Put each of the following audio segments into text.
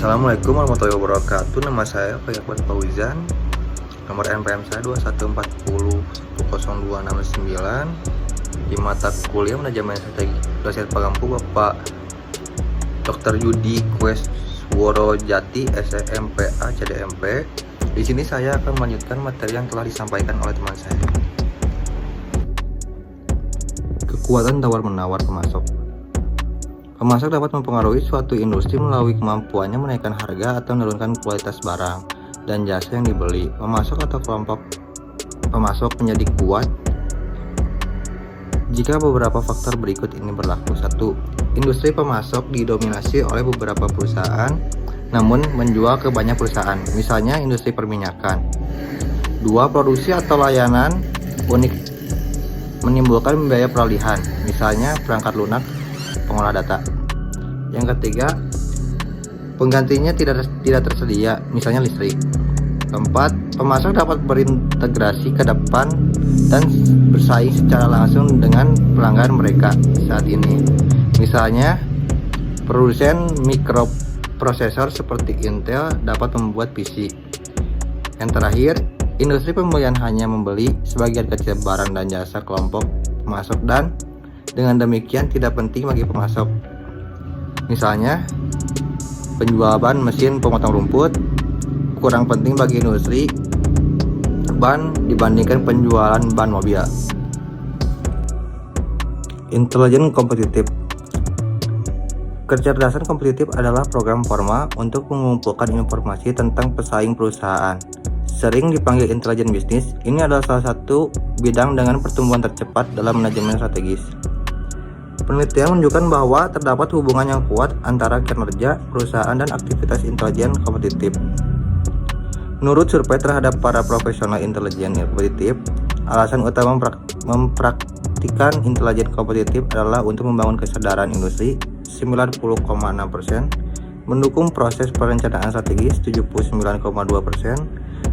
Assalamualaikum warahmatullahi wabarakatuh. Nama saya Fayakhwan Fauzan. Nomor NPM saya 214010269. Di mata kuliah manajemen strategi dosen pengampu Bapak Dr. Yudi Kwesworo-Jati, SMPA CDMP. Di sini saya akan melanjutkan materi yang telah disampaikan oleh teman saya. Kekuatan tawar-menawar pemasok. Pemasok dapat mempengaruhi suatu industri melalui kemampuannya menaikkan harga atau menurunkan kualitas barang dan jasa yang dibeli. Pemasok atau kelompok pemasok menjadi kuat jika beberapa faktor berikut ini berlaku. 1. Industri pemasok didominasi oleh beberapa perusahaan namun menjual ke banyak perusahaan, misalnya industri perminyakan. 2. Produksi atau layanan unik menimbulkan biaya peralihan, misalnya perangkat lunak pengolah data. Yang ketiga, penggantinya tidak tersedia, misalnya listrik. 4. Pemasok dapat berintegrasi ke depan dan bersaing secara langsung dengan pelanggan mereka saat ini, misalnya produsen mikroprosesor seperti Intel dapat membuat PC. Yang terakhir, industri pembelian hanya membeli sebagian kecil barang dan jasa kelompok pemasok dan dengan demikian tidak penting bagi pemasok, misalnya penjual ban mesin pemotong rumput kurang penting bagi industri ban dibandingkan penjualan ban mobil. Intelijen kompetitif. Kecerdasan kompetitif adalah program formal untuk mengumpulkan informasi tentang pesaing perusahaan. Sering dipanggil intelijen bisnis, ini adalah salah satu bidang dengan pertumbuhan tercepat dalam manajemen strategis. Penelitian menunjukkan bahwa terdapat hubungan yang kuat antara kinerja perusahaan dan aktivitas intelijen kompetitif. Menurut survei terhadap para profesional intelijen kompetitif, alasan utama mempraktikkan intelijen kompetitif adalah untuk membangun kesadaran industri 90,6%, mendukung proses perencanaan strategis 79,2%,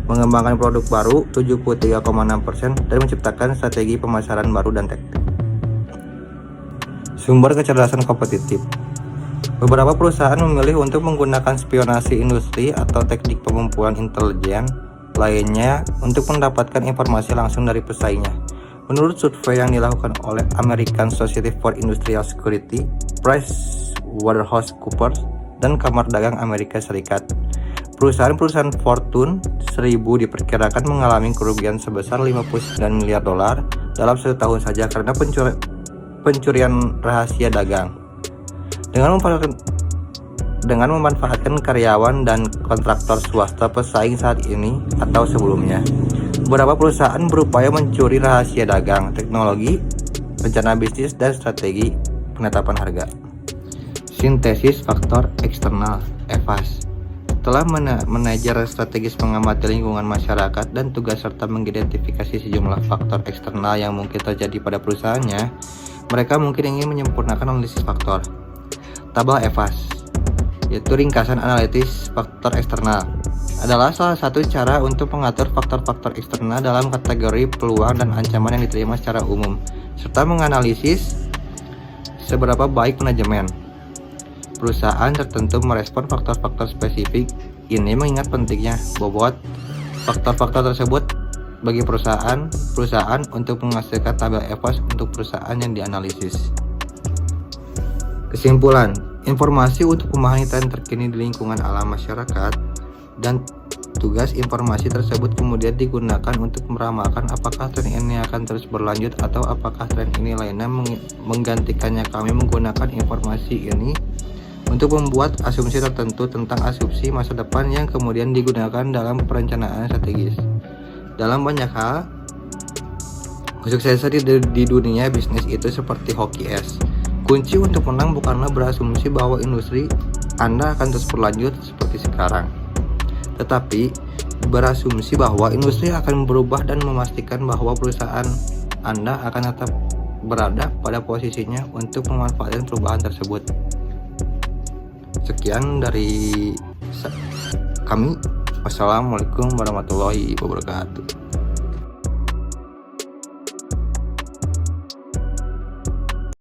mengembangkan produk baru 73,6%, dan menciptakan strategi pemasaran baru dan taktik. Sumber kecerdasan kompetitif. Beberapa perusahaan memilih untuk menggunakan spionase industri atau teknik pengumpulan intelijen lainnya untuk mendapatkan informasi langsung dari pesaingnya. Menurut survei yang dilakukan oleh American Society for Industrial Security, PricewaterhouseCoopers, dan Kamar Dagang Amerika Serikat, perusahaan-perusahaan Fortune 1000 diperkirakan mengalami kerugian sebesar $59 miliar dalam 1 tahun saja karena pencurian rahasia dagang. Dengan memanfaatkan karyawan dan kontraktor swasta pesaing saat ini atau sebelumnya, beberapa perusahaan berupaya mencuri rahasia dagang, teknologi, rencana bisnis, dan strategi penetapan harga. Sintesis faktor eksternal (EFAS). Setelah manajer strategis mengamati lingkungan masyarakat dan tugas serta mengidentifikasi sejumlah faktor eksternal yang mungkin terjadi pada perusahaannya, mereka mungkin ingin menyempurnakan analisis faktor. Tabel EFAS, yaitu ringkasan analisis faktor eksternal, adalah salah satu cara untuk mengatur faktor-faktor eksternal dalam kategori peluang dan ancaman yang diterima secara umum, serta menganalisis seberapa baik manajemen perusahaan tertentu merespon faktor-faktor spesifik. Ini mengingat pentingnya bobot faktor-faktor tersebut bagi perusahaan untuk menghasilkan tabel EFAS untuk perusahaan yang dianalisis. Kesimpulan, informasi untuk memahami tren terkini di lingkungan alam masyarakat dan tugas informasi tersebut kemudian digunakan untuk meramalkan apakah tren ini akan terus berlanjut atau apakah tren ini lainnya menggantikannya. Kami menggunakan informasi ini untuk membuat asumsi tertentu tentang asumsi masa depan yang kemudian digunakan dalam perencanaan strategis. Dalam banyak hal, kesuksesan di dunia bisnis itu seperti hoki es. Kunci untuk menang bukanlah berasumsi bahwa industri Anda akan terus berlanjut seperti sekarang, tetapi berasumsi bahwa industri akan berubah dan memastikan bahwa perusahaan Anda akan tetap berada pada posisinya untuk memanfaatkan perubahan tersebut. Sekian dari kami. Wassalamualaikum warahmatullahi wabarakatuh.